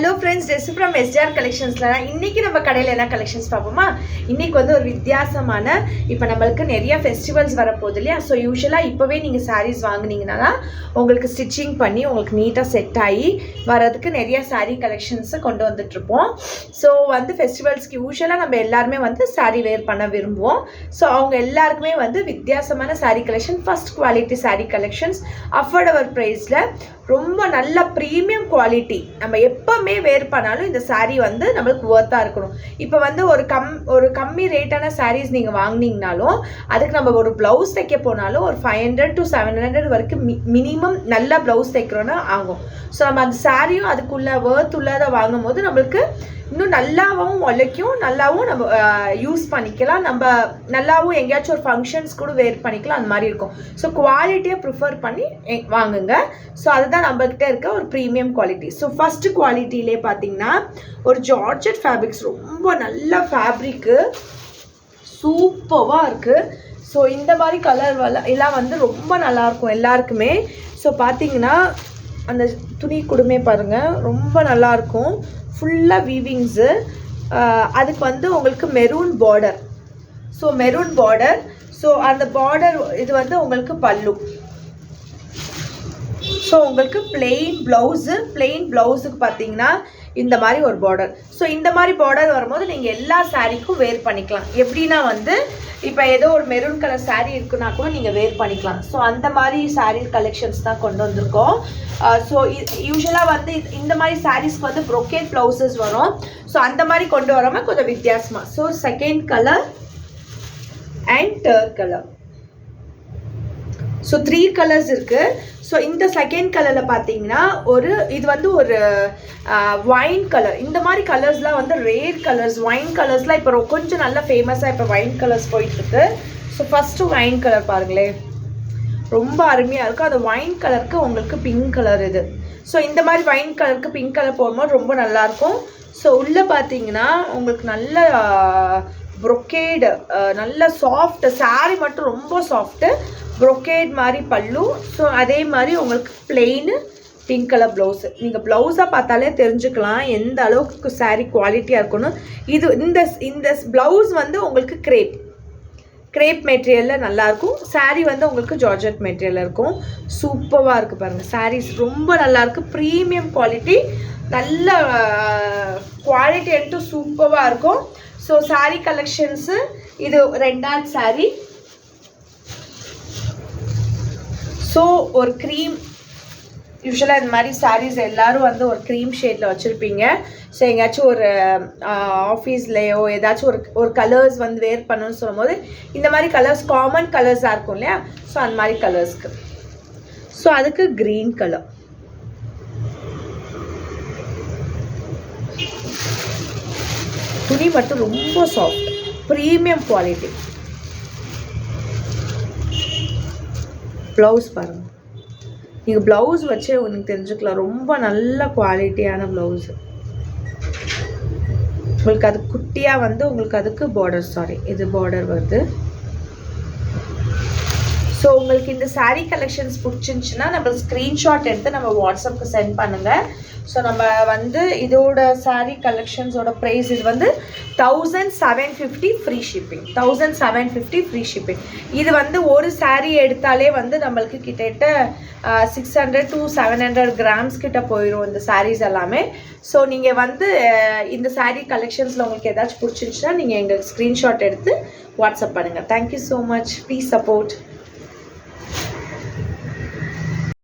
Hello friends, this is from SDR Collections. இன்னைக்கு நம்ம கடையில் என்ன கலெக்ஷன்ஸ் பார்ப்போமா? இன்னைக்கு வந்து ஒரு வித்தியாசமான இப்போ நம்மளுக்கு நிறைய ஃபெஸ்டிவல்ஸ் வரப்போகுது இல்லையா? ஸோ யூஸ்வலாக இப்போவே நீங்கள் சாரீஸ் வாங்கினீங்கன்னா உங்களுக்கு ஸ்டிச்சிங் பண்ணி உங்களுக்கு நீட்டாக செட் ஆகி வரதுக்கு நிறைய சாரீ கலெக்ஷன்ஸை கொண்டு வந்துட்ருப்போம். ஸோ வந்து ஃபெஸ்டிவல்ஸ்க்கு யூஸ்வலாக நம்ம எல்லாருமே வந்து சாரீ வேர் பண்ண விரும்புவோம். ஸோ அவங்க எல்லாருக்குமே வந்து வித்தியாசமான sari collection, first quality sari collections, affordable ப்ரைஸில் ரொம்ப நல்ல ப்ரீமியம் குவாலிட்டி. நம்ம எப்போவுமே வேர் பண்ணாலும் இந்த சாரீ வந்து நம்மளுக்கு ஒர்த்தாக இருக்கணும். இப்போ வந்து ஒரு கம்மி ரேட்டான சாரீஸ் நீங்கள் வாங்கினீங்கனாலும் அதுக்கு நம்ம ஒரு ப்ளவுஸ் தைக்க போனாலும் ஒரு 500 to 700 வரைக்கும் மினிமம் நல்லா ப்ளவுஸ் தைக்கிறோன்னா ஆகும். ஸோ நம்ம அந்த சாரியும் அதுக்குள்ள ஒர்த் உள்ளதை வாங்கும் போது நம்மளுக்கு இன்னும் நல்லாவும் உழைக்கும், நல்லாவும் நம்ம யூஸ் பண்ணிக்கலாம், நம்ம நல்லாவும் எங்கேயாச்சும் ஒரு ஃபங்க்ஷன்ஸ் கூட வேர் பண்ணிக்கலாம், அந்த மாதிரி இருக்கும். ஸோ குவாலிட்டியை ப்ரிஃபர் பண்ணி வாங்குங்க. ஸோ அதுதான் நம்மக்கிட்ட இருக்க ஒரு ப்ரீமியம் குவாலிட்டி. ஸோ ஃபஸ்ட்டு குவாலிட்டியிலே பார்த்தீங்கன்னா ஒரு ஜார்ஜெட் ஃபேப்ரிக்ஸ், ரொம்ப நல்ல ஃபேப்ரிக்கு, சூப்பராக இருக்குது. ஸோ இந்த மாதிரி கலர் எல்லாம் வந்து ரொம்ப நல்லாயிருக்கும் எல்லாருக்குமே. ஸோ பார்த்தீங்கன்னா அந்த துணி கூடமே பாருங்கள், ரொம்ப நல்லாயிருக்கும், ஃபுல்லாக வீவிங்ஸு. அதுக்கு வந்து உங்களுக்கு maroon border. So maroon border. So அந்த பார்டர் இது வந்து உங்களுக்கு பல்லு. ஸோ உங்களுக்கு பிளெயின் ப்ளவுஸுக்கு பார்த்தீங்கன்னா இந்த மாதிரி ஒரு பார்டர். ஸோ இந்த மாதிரி பார்டர் வரும்போது நீங்கள் எல்லா சாரீக்கும் வேர் பண்ணிக்கலாம். எப்படின்னா வந்து இப்போ ஏதோ ஒரு மெரூன் கலர் சாரீ இருக்குன்னா கூட நீங்கள் வேர் பண்ணிக்கலாம். ஸோ அந்த மாதிரி சாரீ கலெக்ஷன்ஸ் தான் கொண்டு வந்திருக்கோம். ஸோ யூஸ்வலாக வந்து இந்த மாதிரி சாரீஸ்க்கு வந்து ப்ரொக்கேட் ப்ளவுசஸ் வரும். ஸோ அந்த மாதிரி கொண்டு வராமல் கொஞ்சம் வித்தியாசமாக. So second colour and third colour. So 3 colours இருக்குது. ஸோ இந்த செகண்ட் கலரில் பார்த்தீங்கன்னா இது வந்து ஒரு ஒயின் கலர். இந்த மாதிரி கலர்ஸ்லாம் வந்து ரேர் கலர்ஸ். ஒயின் கலர்ஸ்லாம் இப்போ கொஞ்சம் நல்லா ஃபேமஸாக இப்போ ஒயின் கலர்ஸ் போயிட்டுருக்கு. ஸோ ஃபஸ்ட்டு ஒயின் கலர் பாருங்களேன், ரொம்ப அருமையாக இருக்கும். அந்த ஒயின் கலருக்கு உங்களுக்கு பிங்க் கலர் இது. ஸோ இந்த மாதிரி ஒயின் கலருக்கு பிங்க் கலர் போடும்போது ரொம்ப நல்லாயிருக்கும். ஸோ உள்ளே பார்த்தீங்கன்னா உங்களுக்கு நல்ல ப்ரொக்கேடு, நல்ல சாஃப்ட் சாரீ, மட்டும் ரொம்ப சாஃப்ட்டு ப்ரொக்கேட் மாதிரி பல்லு. ஸோ அதே மாதிரி உங்களுக்கு பிளெயின் பிங்க் கலர் ப்ளவுஸு. நீங்கள் ப்ளவுஸாக பார்த்தாலே தெரிஞ்சுக்கலாம் எந்த அளவுக்கு சாரீ குவாலிட்டியாக இருக்கணும். இந்த ப்ளவுஸ் வந்து உங்களுக்கு கிரேப் மெட்டீரியலில் நல்லாயிருக்கும். சாரீ வந்து உங்களுக்கு ஜார்ஜெட் மெட்டீரியலில் இருக்கும். சூப்பராக இருக்குது பாருங்கள், சாரீஸ் ரொம்ப நல்லாயிருக்கு, ப்ரீமியம் குவாலிட்டி, நல்ல குவாலிட்டி என்ட்டு சூப்பராக இருக்கும். ஸோ சாரீ கலெக்ஷன்ஸு இது 2வது சாரீ. ஸோ ஒரு க்ரீம், யூஸ்வலாக இந்த மாதிரி சாரீஸ் எல்லோரும் வந்து ஒரு க்ரீம் ஷேடில் வச்சுருப்பீங்க. ஸோ எங்கேயாச்சும் ஒரு ஆஃபீஸ்லேயோ ஏதாச்சும் ஒரு கலர்ஸ் வந்து வேர் பண்ணணும்னு சொல்லும் போது இந்த மாதிரி கலர்ஸ் காமன் கலர்ஸாக இருக்கும் இல்லையா? ஸோ அந்த மாதிரி கலர்ஸ்க்கு. ஸோ அதுக்கு க்ரீன் கலர். துணி மட்டும் ரொம்ப சாஃப்ட், ப்ரீமியம் குவாலிட்டி. ப்ளவுஸ் பாருங்கள், நீங்கள் ப்ளவுஸ் வச்சே உங்களுக்கு தெரிஞ்சுக்கலாம், ரொம்ப நல்ல குவாலிட்டியான ப்ளவுஸு. உங்களுக்கு அது குட்டியாக வந்து உங்களுக்கு அதுக்கு பார்டர், இது பார்டர் வருது. ஸோ உங்களுக்கு இந்த சாரீ கலெக்ஷன்ஸ் பிடிச்சிருந்துச்சுன்னா நம்ம ஸ்க்ரீன்ஷாட் எடுத்து நம்ம வாட்ஸ்அப்புக்கு சென்ட் பண்ணுங்கள். ஸோ நம்ம வந்து இதோட சாரீ கலெக்ஷன்ஸோட ப்ரைஸ் இது வந்து 1750 ஃப்ரீ ஷிப்பிங். 1750 free shipping. இது வந்து ஒரு சாரீ எடுத்தாலே வந்து நம்மளுக்கு கிட்டத்தட்ட 600 to 700 கிராம்ஸ் கிட்ட போயிடும் இந்த சாரீஸ் எல்லாமே. ஸோ நீங்கள் வந்து இந்த சாரீ கலெக்ஷன்ஸில் உங்களுக்கு ஏதாச்சும் பிடிச்சிருந்துச்சுன்னா நீங்கள் எங்களுக்கு ஸ்க்ரீன்ஷாட் எடுத்து வாட்ஸ்அப் பண்ணுங்கள். Thank you so much. Please support.